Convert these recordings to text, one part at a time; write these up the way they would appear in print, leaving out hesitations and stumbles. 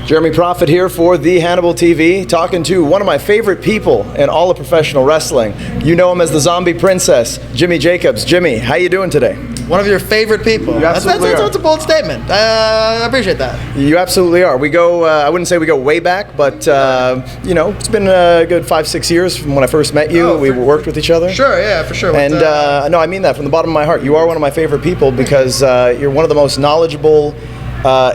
Jeremy Prophet here for the Hannibal TV, talking to one of my favorite people in all of professional wrestling. You know him as the Zombie Princess, Jimmy Jacobs. Jimmy, how you doing today? One of your favorite people. You absolutely that's a bold statement. I appreciate that. You absolutely are. We go, I wouldn't say we go way back, but you know, it's been a good 5-6 years from when I first met you. We worked with each other. Sure, yeah, for sure. And no, I mean that from the bottom of my heart. You are one of my favorite people because you're one of the most knowledgeable,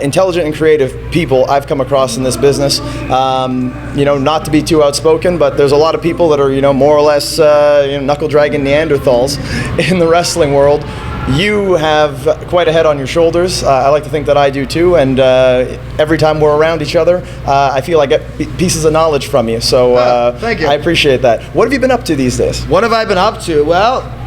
intelligent and creative people I've come across in this business. You know, not to be too outspoken, but there's a lot of people that are, you know, more or less knuckle dragging Neanderthals in the wrestling world. You have quite a head on your shoulders. I like to think that I do too, and every time we're around each other, I feel I get pieces of knowledge from you. So thank you. I appreciate that. What have you been up to these days? What have I been up to? Well,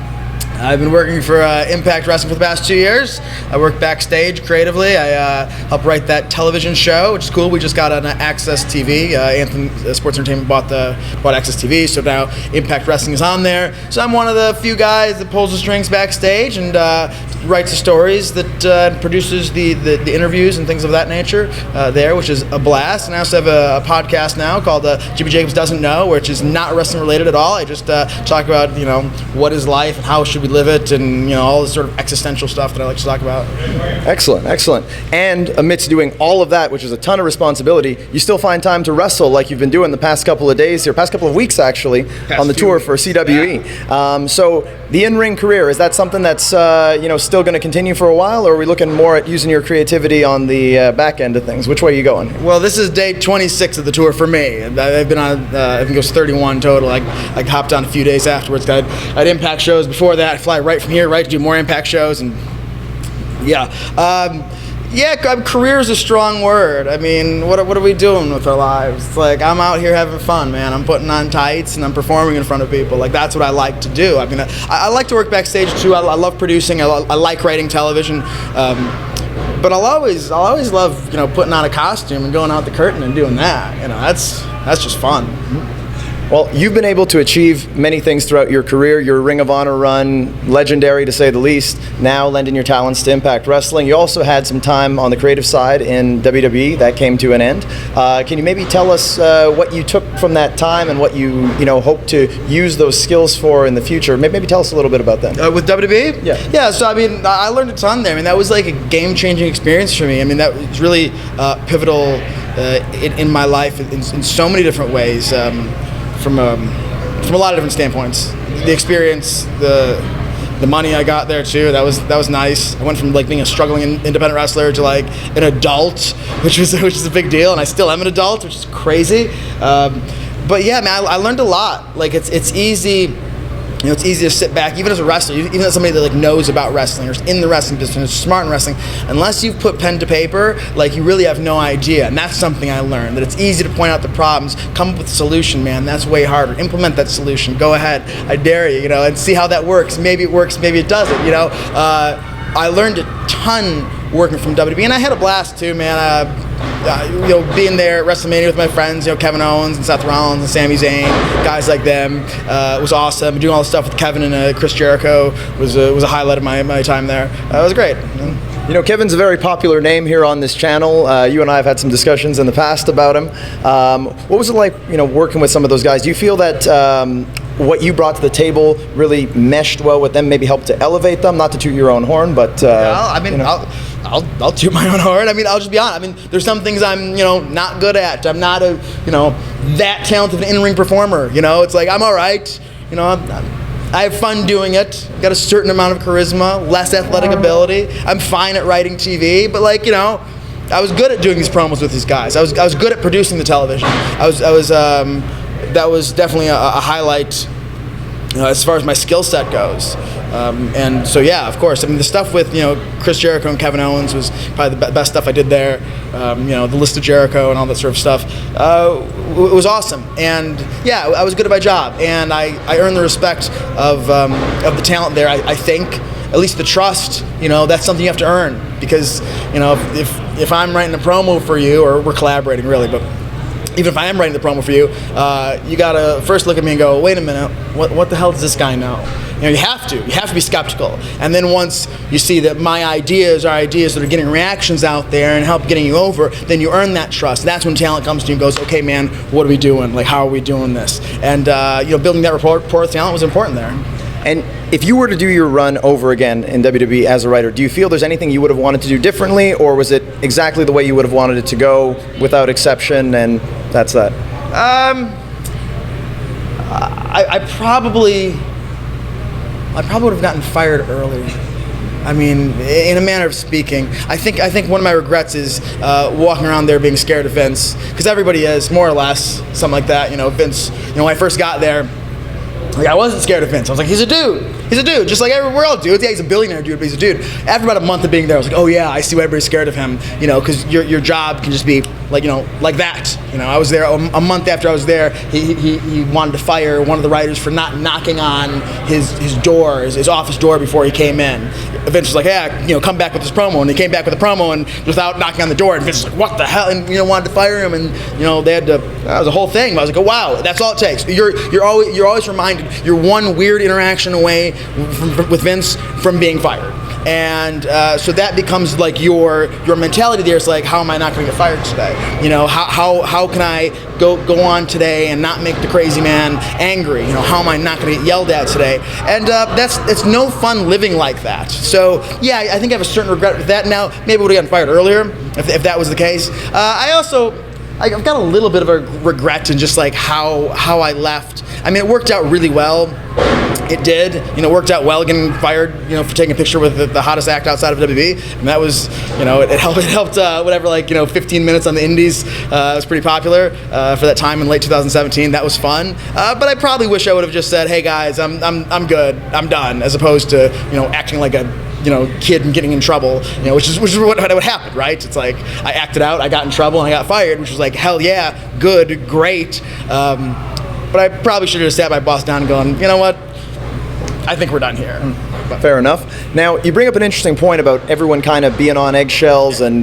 I've been working for Impact Wrestling for the past 2 years. I work backstage creatively. I help write that television show, which is cool. We just got on Access TV. Anthem Sports Entertainment bought Access TV, so now Impact Wrestling is on there. So I'm one of the few guys that pulls the strings backstage and writes the stories, that produces the interviews and things of that nature there, which is a blast. And I also have a podcast now called Jimmy Jacobs Doesn't Know, which is not wrestling related at all. I just talk about, you know, what is life and how should we live it, and, you know, all this sort of existential stuff that I like to talk about. Excellent, excellent. And amidst doing all of that, which is a ton of responsibility, you still find time to wrestle like you've been doing the past couple of days here, past couple of weeks actually, on the tour for CWE. Yeah. So the in-ring career, is that something that's you know, still going to continue for a while, or are we looking more at using your creativity on the back end of things? Which way are you going? Well, this is day 26 of the tour for me. I've been on, I think it was 31 total. I hopped on a few days afterwards. I had Impact shows before that. I fly right from here, right, to do more Impact shows, and yeah. Career is a strong word. I mean, what are we doing with our lives? It's like, I'm out here having fun, man. I'm putting on tights and I'm performing in front of people. Like, that's what I like to do. I mean, I like to work backstage too. I love producing. I like writing television. But I'll always love, you know, putting on a costume and going out the curtain and doing that. You know, that's just fun. Well, you've been able to achieve many things throughout your career. Your Ring of Honor run, legendary to say the least, now lending your talents to Impact Wrestling. You also had some time on the creative side in WWE. That came to an end. Can you maybe tell us what you took from that time and what you hope to use those skills for in the future? Maybe tell us a little bit about that. With WWE? Yeah. Yeah, so I mean, I learned a ton there. I mean, that was like a game-changing experience for me. I mean, that was really pivotal in my life in so many different ways. From a lot of different standpoints. The experience, the money I got there too, that was nice. I went from like being a struggling independent wrestler to like an adult, which is a big deal, and I still am an adult, which is crazy. But yeah, man, I learned a lot. Like it's easy. You know, it's easy to sit back, even as a wrestler, even as somebody that like knows about wrestling or is in the wrestling business, is smart in wrestling. Unless you've put pen to paper, like, you really have no idea. And that's something I learned, that it's easy to point out the problems, come up with a solution, man. That's way harder. Implement that solution. Go ahead. I dare you, you know, and see how that works. Maybe it works, maybe it doesn't, you know. I learned a ton working from WWE, and I had a blast too, man. You know, being there at WrestleMania with my friends, you know, Kevin Owens and Seth Rollins and Sami Zayn, guys like them, was awesome. Doing all the stuff with Kevin and Chris Jericho was a highlight of my time there. It was great. You know, Kevin's a very popular name here on this channel. You and I have had some discussions in the past about him. What was it like, you know, working with some of those guys? Do you feel that what you brought to the table really meshed well with them, maybe helped to elevate them? Not to toot your own horn, but I mean, you know. I'll toot my own horn. I mean, I'll just be honest. I mean, there's some things I'm, you know, not good at. I'm not a, you know, that talented in-ring performer. You know, it's like, I'm all right. You know, I have fun doing it. Got a certain amount of charisma, less athletic ability. I'm fine at writing TV, but like, you know, I was good at doing these promos with these guys. I was good at producing the television. That was definitely a highlight as far as my skill set goes. And so, yeah, of course. I mean, the stuff with, you know, Chris Jericho and Kevin Owens was probably the best stuff I did there. You know, the list of Jericho and all that sort of stuff. It was awesome. And, yeah, I was good at my job. And I earned the respect of the talent there, I think. At least the trust, you know, that's something you have to earn. Because, you know, if I'm writing a promo for you, or we're collaborating, really, but even if I am writing the promo for you, you gotta first look at me and go, wait a minute, what the hell does this guy know? You have to be skeptical. And then once you see that my ideas are ideas that are getting reactions out there and help getting you over, then you earn that trust. That's when talent comes to you and goes, okay, man, what are we doing? Like, how are we doing this? And building that rapport with talent was important there. And if you were to do your run over again in WWE as a writer, do you feel there's anything you would have wanted to do differently, or was it exactly the way you would have wanted it to go without exception, and that's that? I probably would have gotten fired earlier. I mean, in a manner of speaking, I think one of my regrets is walking around there being scared of Vince, because everybody is, more or less, something like that. Vince. When I first got there, I wasn't scared of Vince. I was like, he's a dude. He's a dude, just like we're all dudes. Yeah, he's a billionaire dude, but he's a dude. After about a month of being there, I was like, oh yeah, I see why everybody's scared of him. Because your job can just be like that. I was there a month after I was there. He wanted to fire one of the writers for not knocking on his door, his office door, before he came in. Vince was like, yeah, come back with this promo, and he came back with a promo and without knocking on the door. And Vince was like, what the hell? And wanted to fire him, and they had to. That was a whole thing. But I was like, oh wow, that's all it takes. You're always reminded you're one weird interaction away with Vince from being fired. And so that becomes like your mentality there. It's like, how am I not going to get fired today? How can I go on today and not make the crazy man angry? How am I not going to get yelled at today? And it's no fun living like that. So yeah, I think I have a certain regret with that. Now maybe I would have gotten fired earlier if that was the case. I've got a little bit of a regret in just like how I left. I mean, it worked out really well. It did, worked out well getting fired, for taking a picture with the hottest act outside of WWE. And that was, it helped, 15 minutes on the Indies. It was pretty popular for that time in late 2017. That was fun. But I probably wish I would have just said, hey guys, I'm good, I'm done, as opposed to, acting like a kid and getting in trouble, which is what happened, right? It's like I acted out, I got in trouble, and I got fired, which was like, hell yeah, good, great. But I probably should have sat my boss down and gone, you know what? I think we're done here. Fair enough. Now, you bring up an interesting point about everyone kind of being on eggshells and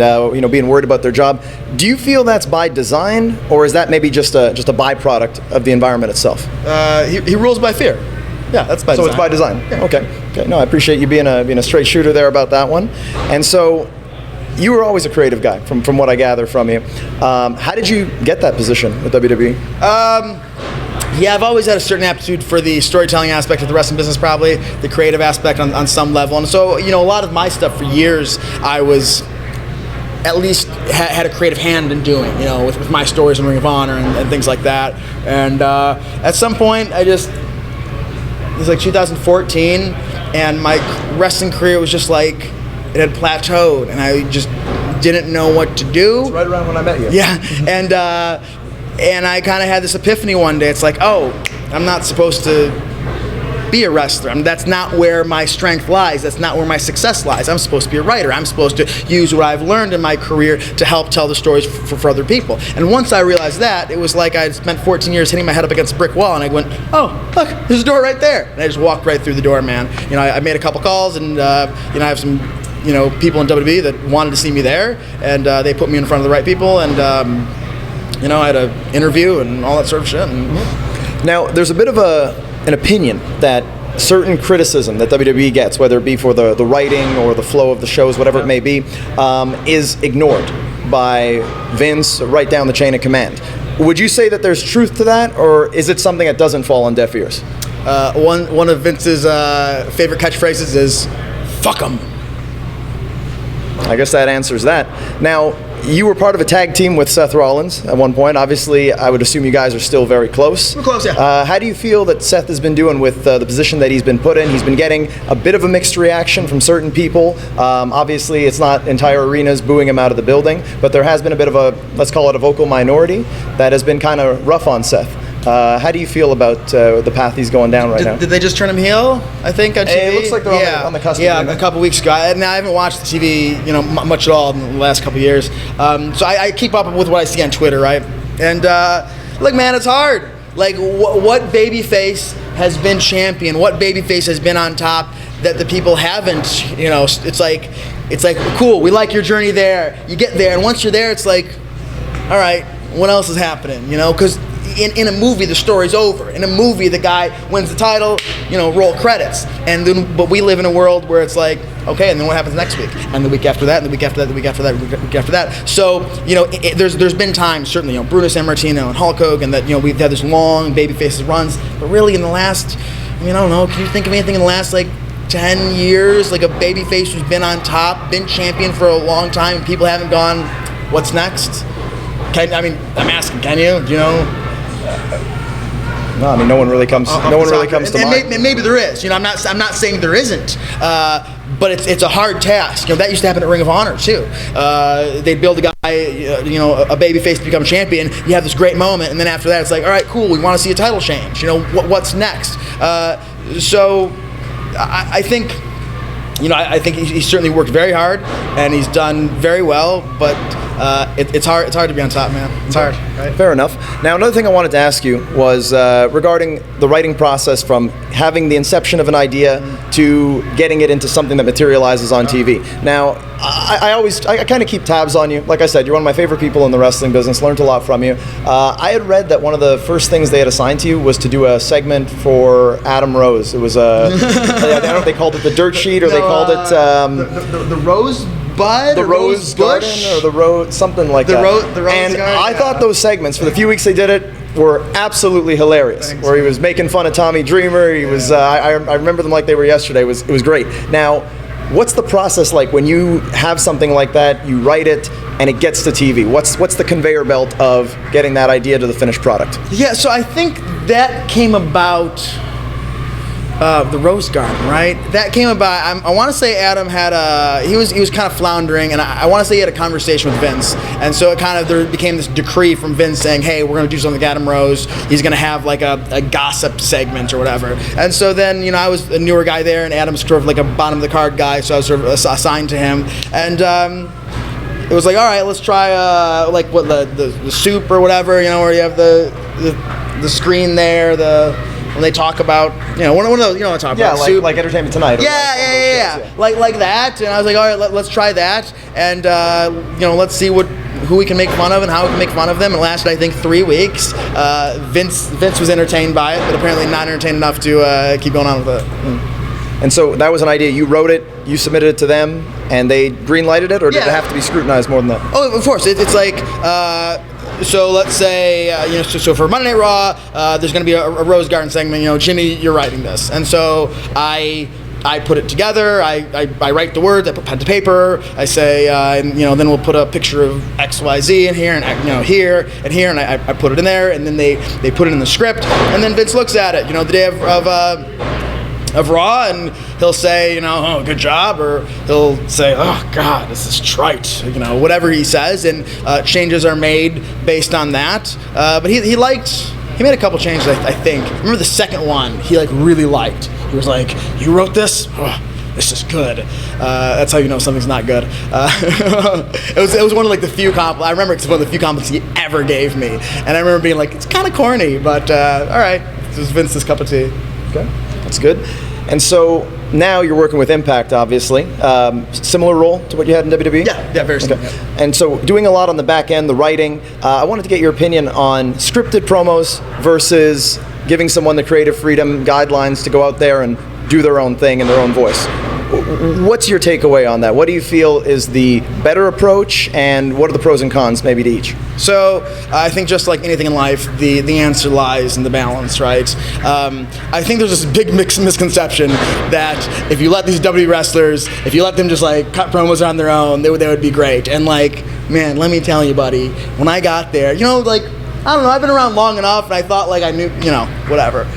being worried about their job. Do you feel that's by design, or is that maybe just a byproduct of the environment itself? He rules by fear. Yeah, that's by design. So it's by design. Yeah. Okay. No, I appreciate you being a straight shooter there about that one. And so, you were always a creative guy, from what I gather from you. How did you get that position with WWE? Yeah, I've always had a certain aptitude for the storytelling aspect of the wrestling business, probably the creative aspect on some level. And so, a lot of my stuff for years, I was at least had a creative hand in doing, with my stories in Ring of Honor and things like that. And at some point, it was like 2014, and my wrestling career was just like, it had plateaued, and I just didn't know what to do. It's right around when I met you. Yeah, and I kind of had this epiphany one day. It's like, oh, I'm not supposed to be a wrestler. I mean, that's not where my strength lies. That's not where my success lies. I'm supposed to be a writer. I'm supposed to use what I've learned in my career to help tell the stories for other people. And once I realized that, it was like I'd spent 14 years hitting my head up against a brick wall, and I went, oh, look, there's a door right there. And I just walked right through the door, man. I made a couple calls, and I have some people in WWE that wanted to see me there, and they put me in front of the right people, and I had an interview and all that sort of shit. And now, there's a bit of an opinion that certain criticism that WWE gets, whether it be for the writing or the flow of the shows, whatever it may be, is ignored by Vince right down the chain of command. Would you say that there's truth to that, or is it something that doesn't fall on deaf ears? One of Vince's favorite catchphrases is, fuck 'em. I guess that answers that. Now, you were part of a tag team with Seth Rollins at one point. Obviously, I would assume you guys are still very close. We're close, yeah. How do you feel that Seth has been doing with the position that he's been put in? He's been getting a bit of a mixed reaction from certain people. Obviously, it's not entire arenas booing him out of the building, but there has been a bit of a, let's call it a vocal minority, that has been kind of rough on Seth. How do you feel about the path he's going down right now? Did they just turn him heel, I think, on TV? It looks like they're on the cusp. Yeah, a couple weeks ago. I haven't watched the TV, much at all in the last couple years. So I keep up with what I see on Twitter, right? And look, man, it's hard. Like, what babyface has been champion? What babyface has been on top that the people haven't? It's like, cool, we like your journey there. You get there, and once you're there, it's like, all right, what else is happening? Because in a movie, the story's over. In a movie, the guy wins the title, roll credits. And then, but we live in a world where it's like, okay, and then what happens next week? And the week after that, and the week after that, the week after that, the week after that. So, there's been times, certainly, Bruno Sammartino and Hulk Hogan, that, we've had this long babyfaces runs, but really in the last, I don't know, can you think of anything in the last, 10 years, like a babyface who's been on top, been champion for a long time, and people haven't gone, what's next? I'm asking, can you? Do you know? No, no one really comes. No one really comes to mind. Maybe there is. I'm not saying there isn't. But it's a hard task. That used to happen at Ring of Honor too. They'd build a guy, a babyface to become champion. You have this great moment, and then after that, it's like, all right, cool. We want to see a title change. What's next? So I think, I think he's certainly worked very hard, and he's done very well. But it's hard to be on top, man. It's hard. Right? Fair enough. Now, another thing I wanted to ask you was regarding the writing process, from having the inception of an idea to getting it into something that materializes on TV. Now, I kind of keep tabs on you. Like I said, you're one of my favorite people in the wrestling business. Learned a lot from you. I had read that one of the first things they had assigned to you was to do a segment for Adam Rose. It was I don't know if they called it the dirt sheet, or they called it the Rose Bud, the Rose Garden, or the Rose, something like that. The Rose and Garden, I thought those segments, for the few weeks they did it, were absolutely hilarious. Thanks, where he was making fun of Tommy Dreamer. He was. I remember them like they were yesterday. It was great. Now, what's the process like when you have something like that? You write it and it gets to TV. What's the conveyor belt of getting that idea to the finished product? Yeah. So I think that came about. The Rose Garden, right? That came about. I want to say Adam had he was kind of floundering, and I want to say he had a conversation with Vince, and so there became this decree from Vince saying, "Hey, we're going to do something with Adam Rose. He's going to have like a gossip segment or whatever." And so then I was a newer guy there, and Adam's sort of like a bottom of the card guy, so I was sort of assigned to him, and it was like, all right, let's try like what the soup or whatever, where you have the screen there, when they talk about, one of those, what I'm talking about. Yeah, like Entertainment Tonight. Yeah. Like that. And I was like, all right, let's try that. And, let's see who we can make fun of and how we can make fun of them. It lasted, I think, 3 weeks. Vince was entertained by it, but apparently not entertained enough to keep going on with it. And so that was an idea. You wrote it, you submitted it to them, and they green-lighted it, or did it have to be scrutinized more than that? Oh, of course. It's like... So let's say, so for Monday Night Raw, there's going to be a Rose Garden segment. Jimmy, you're writing this, and so I put it together. I write the words. I put pen to paper. I say, then we'll put a picture of XYZ in here, and here and here, and I put it in there, and then they put it in the script, and then Vince looks at it. The day of Raw, and he'll say, oh, good job, or he'll say, oh, God, this is trite, whatever he says, and changes are made based on that. But he made a couple changes, I think. Remember the second one, he really liked. He was like, you wrote this? Oh, this is good. That's how you know something's not good. It was one of the few compliments. I remember it's one of the few compliments he ever gave me, and I remember being like, it's kind of corny, but all right, this is Vince's cup of tea. Okay, that's good. And so now you're working with Impact, obviously. Similar role to what you had in WWE? Yeah, very similar. Okay. And so doing a lot on the back end, the writing. I wanted to get your opinion on scripted promos versus giving someone the creative freedom, guidelines to go out there and do their own thing in their own voice. What's your takeaway on that? What do you feel is the better approach, and what are the pros and cons maybe to each? So I think just like anything in life, the answer lies in the balance, right? I think there's this big misconception that if you let these WWE wrestlers, if you let them just cut promos on their own, they would be great. And man, let me tell you, buddy, when I got there, I don't know, I've been around long enough, and I thought I knew, whatever.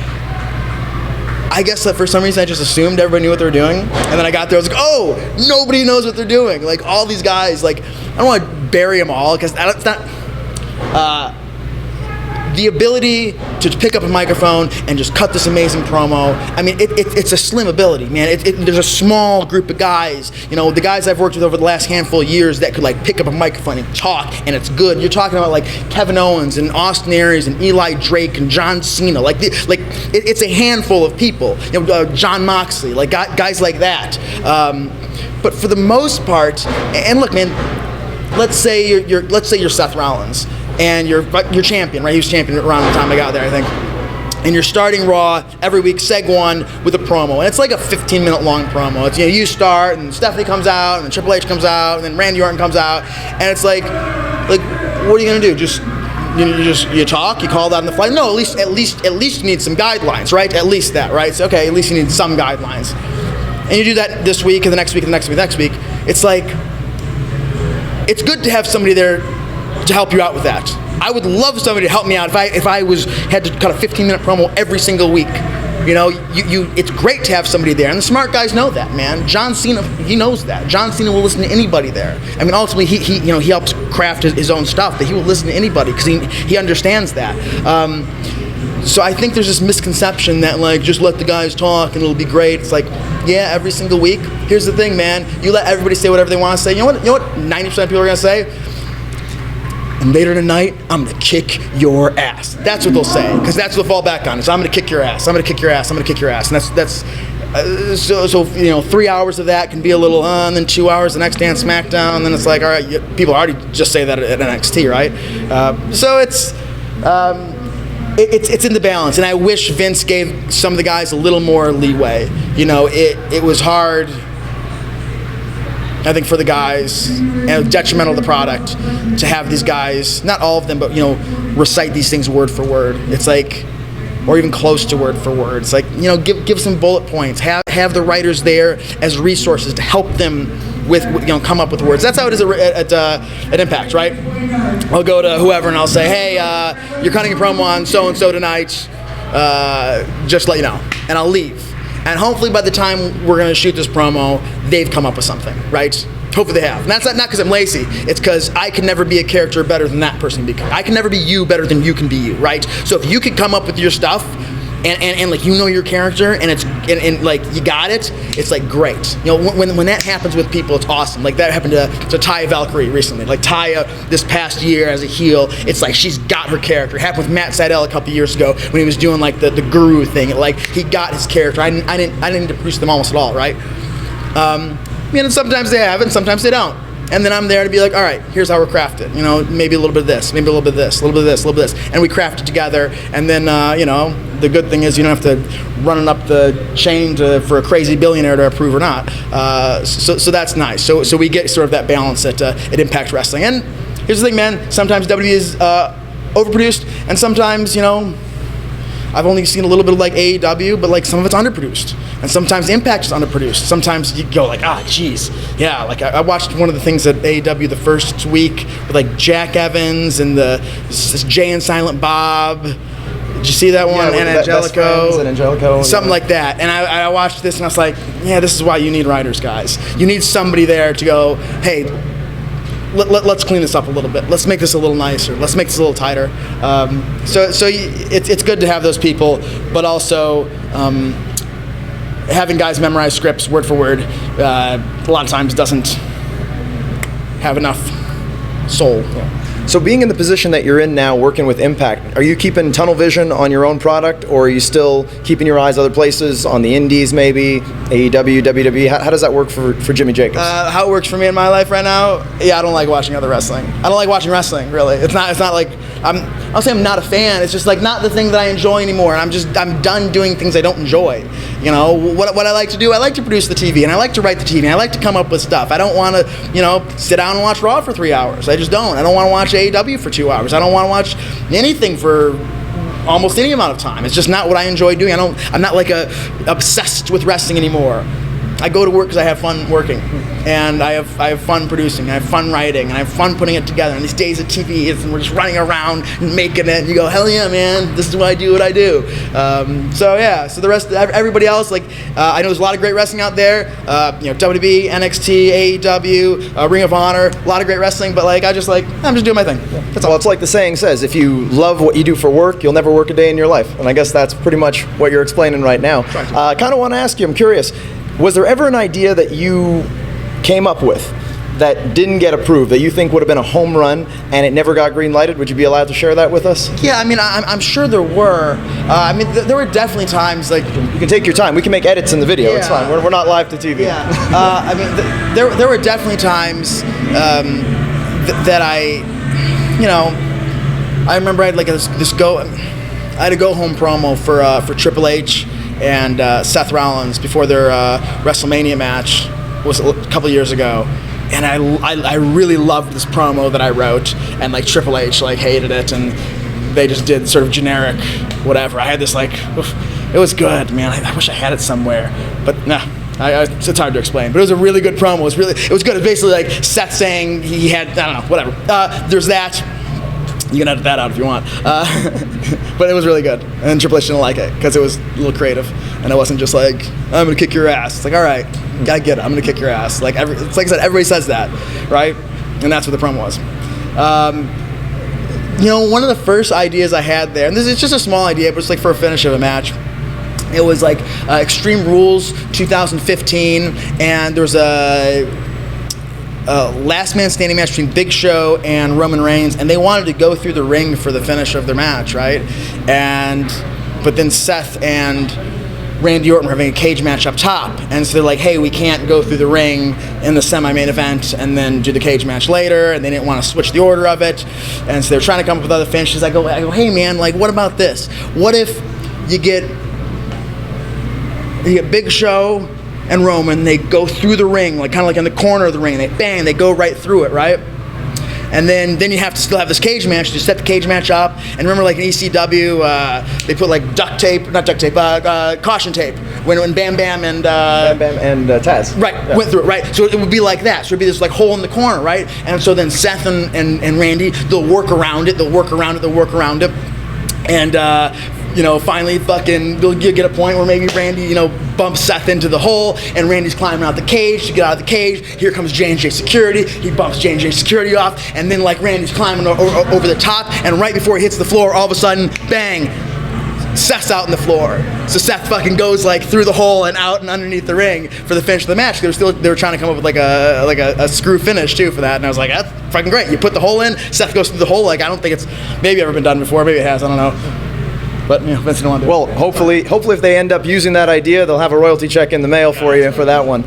I guess that for some reason I just assumed everybody knew what they were doing, and then I got there, I was like, oh, nobody knows what they're doing. All these guys, I don't want to bury them all, because it's not, the ability to pick up a microphone and just cut this amazing promo. I mean, it's a slim ability, man. There's a small group of guys, the guys I've worked with over the last handful of years that could pick up a microphone and talk, and it's good. You're talking about Kevin Owens and Austin Aries and Eli Drake and John Cena. It's a handful of people. John Moxley, guys like that. But for the most part, and look, man, let's say you're Seth Rollins. and you're champion, right? He was champion around the time I got there, I think. And you're starting Raw every week, seg 1 with a promo, and it's like a 15-minute long promo. It's, you start, and Stephanie comes out, and then Triple H comes out, and then Randy Orton comes out, and it's like, what are you gonna do? You talk, you call that on the fly. No, at least you need some guidelines, right? At least that, right? So okay, at least you need some guidelines, and you do that this week, and the next week, and the next week, and the next week. It's like, it's good to have somebody there to help you out with that. I would love somebody to help me out if I had to cut a 15-minute promo every single week. It's great to have somebody there, and the smart guys know that, man. John Cena, he knows that. John Cena will listen to anybody there. I mean, ultimately, he helps craft his own stuff, but he will listen to anybody because he understands that. So I think there's this misconception that, like, just let the guys talk and it'll be great. It's like, yeah, every single week. Here's the thing, man. You let everybody say whatever they want to say. You know what 90% of people are going to say? And later tonight, I'm gonna kick your ass. That's what they'll say, because that's what they'll fall back on. So I'm gonna kick your ass. I'm gonna kick your ass. I'm gonna kick your ass. And that's 3 hours of that can be a little, and then 2 hours the next day on SmackDown. And then it's like, all right, people already just say that at NXT, right? So it's in the balance, and I wish Vince gave some of the guys a little more leeway. It was hard, I think, for the guys, and detrimental to the product, to have these guys, not all of them, but recite these things word for word. It's like, or even close to word for word. It's like, give some bullet points. Have the writers there as resources to help them with come up with words. That's how it is at Impact, right? I'll go to whoever and I'll say, hey, you're cutting a promo on so and so tonight. Just let you know, and I'll leave. And hopefully by the time we're going to shoot this promo, they've come up with something, right? Hopefully they have. And that's not because I'm lazy. It's because I can never be a character better than that person can be. I can never be you better than you can be you, right? So if you could come up with your stuff and like your character and it's like you got it, it's like great. When that happens with people, it's awesome. Like that happened to Taya Valkyrie recently. Like Taya this past year as a heel, it's like she's got her character. It happened with Matt Sydal a couple years ago when he was doing like the guru thing. Like he got his character. I didn't need to produce them almost at all, right? And sometimes they have it, and sometimes they don't. And then I'm there to be like, all right, here's how we're crafted. Maybe a little bit of this, maybe a little bit of this, a little bit of this, a little bit of this. And we craft it together. And then, the good thing is you don't have to run it up the chain for a crazy billionaire to approve or not. So that's nice. So we get sort of that balance at Impact Wrestling. And here's the thing, man. Sometimes WWE is overproduced, and sometimes, I've only seen a little bit of like AEW, but like some of it's underproduced. And sometimes Impact is underproduced. Sometimes you go like, geez. Yeah, like I watched one of the things at AEW the first week with like Jack Evans and this Jay and Silent Bob. Did you see that one? Yeah, and Angelico. And Angelico. Something like that. And I watched this and I was like, yeah, this is why you need writers, guys. You need somebody there to go, hey, let's clean this up a little bit. Let's make this a little nicer. Let's make this a little tighter. So it's good to have those people, but also having guys memorize scripts word for word a lot of times doesn't have enough soul. Yeah. So being in the position that you're in now, working with Impact, are you keeping tunnel vision on your own product, or are you still keeping your eyes other places, on the indies maybe, AEW, WWE? How does that work for Jimmy Jacobs? How it works for me in my life right now? Yeah, I don't like watching other wrestling. I don't like watching wrestling, really. It's not like I'll say I'm not a fan. It's just like not the thing that I enjoy anymore. I'm done doing things I don't enjoy. What I like to do, I like to produce the TV, and I like to write the TV, and I like to come up with stuff. I don't want to, sit down and watch Raw for 3 hours. I just don't. I don't want to watch AEW for 2 hours. I don't want to watch anything for almost any amount of time. It's just not what I enjoy doing. I'm not like obsessed with wrestling anymore. I go to work because I have fun working, and I have fun producing, I have fun writing, and I have fun putting it together. And these days of TV, and we're just running around and making it, and you go, hell yeah, man, this is why I do what I do. So the rest, everybody else, like I know there's a lot of great wrestling out there. WWE, NXT, AEW, Ring of Honor, a lot of great wrestling. But like I'm just doing my thing. That's all. Well, it's like the saying says, if you love what you do for work, you'll never work a day in your life. And I guess that's pretty much what you're explaining right now. I kind of want to ask you, I'm curious, was there ever an idea that you came up with that didn't get approved, that you think would have been a home run and it never got green lighted? Would you be allowed to share that with us? Yeah, I mean, I'm sure there were. There were definitely times like... You can take your time. We can make edits in the video. Yeah. It's fine. We're not live to TV. Yeah. There were definitely times that I, I remember I had like I had a go home promo for Triple H and Seth Rollins before their WrestleMania match was a couple years ago, and I really loved this promo that I wrote, and like Triple H like hated it, and they just did sort of generic whatever. I had this like, oof, it was good, man. I wish I had it somewhere, but nah. It's hard to explain, but it was a really good promo. It was good. It was basically like Seth saying he had, I don't know, whatever. There's that. You can edit that out if you want. But it was really good. And Triple H didn't like it because it was a little creative. And it wasn't just like, I'm going to kick your ass. It's like, all right, I get it. I'm going to kick your ass. It's like I said, everybody says that, right? And that's what the promo was. One of the first ideas I had there, and this is just a small idea, but it's like for a finish of a match. It was like Extreme Rules 2015, and there was a last man standing match between Big Show and Roman Reigns, and they wanted to go through the ring for the finish of their match, right? But then Seth and Randy Orton were having a cage match up top, and so they're like, hey, we can't go through the ring in the semi-main event and then do the cage match later, and they didn't want to switch the order of it, and so they're trying to come up with other finishes. I go, hey man, like what about this? What if you get Big Show and Roman, they go through the ring, like kind of like in the corner of the ring, they go right through it, right? And then you have to still have this cage match to set the cage match up. And remember, like in ECW, they put like caution tape when Bam Bam and Taz went through it, right? So it would be like that. So it'd be this like hole in the corner, right? And so then Seth and Randy, they'll work around it, and finally you'll get a point where maybe Randy, bumps Seth into the hole, and Randy's climbing out the cage to get out of the cage. Here comes J&J Security. He bumps J&J Security off, and then like Randy's climbing over the top, and right before he hits the floor, all of a sudden, bang, Seth's out on the floor. So Seth fucking goes like through the hole and out and underneath the ring for the finish of the match. They were trying to come up with like a screw finish too for that, and I was like, that's fucking great. You put the hole in, Seth goes through the hole. Like I don't think it's maybe ever been done before. Maybe it has. I don't know. But Vince didn't want to do it. Well, hopefully if they end up using that idea, they'll have a royalty check in the mail for you for that one.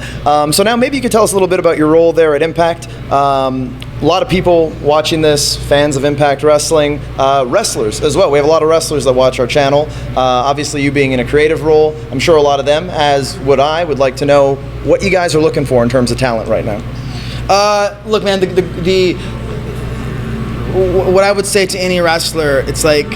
So now maybe you could tell us a little bit about your role there at Impact. A lot of people watching this, fans of Impact Wrestling, wrestlers as well. We have a lot of wrestlers that watch our channel. Obviously, you being in a creative role, I'm sure a lot of them, as would I, would like to know what you guys are looking for in terms of talent right now. Look, man, what I would say to any wrestler, it's like,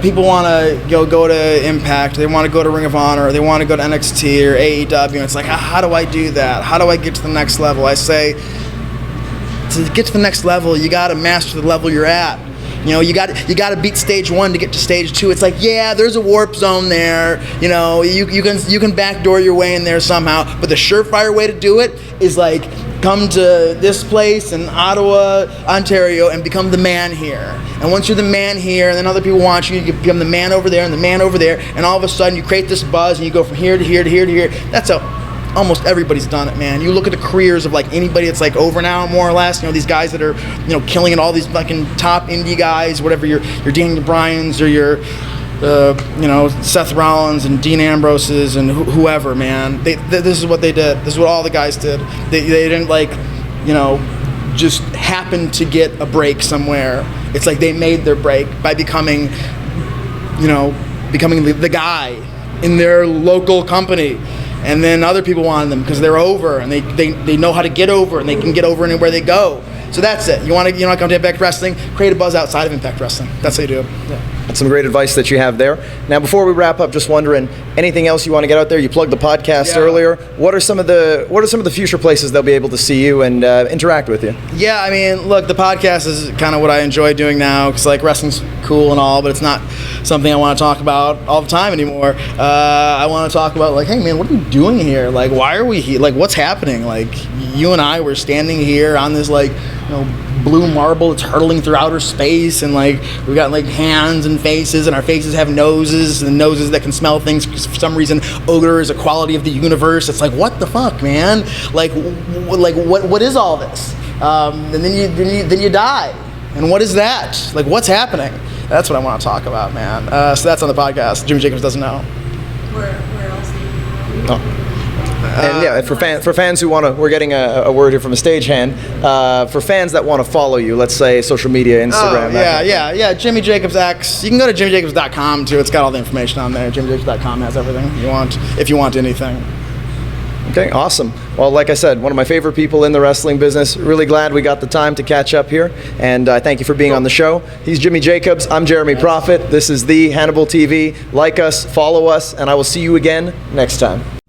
people want to go to Impact, they want to go to Ring of Honor, or they want to go to NXT or AEW, and it's like, how do I do that? How do I get to the next level? I say, to get to the next level, you got to master the level you're at. You got to beat stage 1 to get to stage 2. It's like, yeah, there's a warp zone there. You can backdoor your way in there somehow, but the surefire way to do it is like, come to this place in Ottawa, Ontario, and become the man here. And once you're the man here, and then other people want you, you become the man over there and the man over there, and all of a sudden you create this buzz, and you go from here to here to here to here. That's how almost everybody's done it, man. You look at the careers of like anybody that's like over now, more or less. These guys that are killing it, all these fucking top indie guys, whatever your Daniel Bryans or your Seth Rollins and Dean Ambroses and whoever, man. This is what they did. This is what all the guys did. They didn't just happen to get a break somewhere. It's like they made their break by becoming the guy in their local company. And then other people wanted them because they're over and they know how to get over, and they can get over anywhere they go. So that's it. You want to come to Impact Wrestling, create a buzz outside of Impact Wrestling. That's how you do it. Yeah. That's some great advice that you have there. Now, before we wrap up, just wondering, anything else you want to get out there? You plugged the podcast earlier. What are some of the future places they'll be able to see you and interact with you? Yeah, I mean, look, the podcast is kind of what I enjoy doing now, because like wrestling's cool and all, but it's not something I want to talk about all the time anymore. I want to talk about like, hey man, what are we doing here? Like, why are we here? Like, what's happening? Like, you and I were standing here on this like, blue marble that's hurtling through outer space, and like we've got like hands and faces, and our faces have noses, and noses that can smell things, because for some reason odor is a quality of the universe. It's like, what the fuck, man? Like what is all this? And then you die, and what is that? Like, what's happening? That's what I want to talk about, man. So that's on the podcast. Jimmy Jacobs Doesn't Know. Where else? And yeah, for fans who want to, we're getting a word here from a stagehand. For fans that want to follow you, let's say social media, Instagram. Oh, yeah. Jimmy Jacobs X. You can go to jimmyjacobs.com too. It's got all the information on there. jimmyjacobs.com has everything you want if you want anything. Okay, awesome. Well, like I said, one of my favorite people in the wrestling business. Really glad we got the time to catch up here, and thank you for being on the show. He's Jimmy Jacobs. I'm Jeremy Prophet. This is the Hannibal TV. Like us, follow us, and I will see you again next time.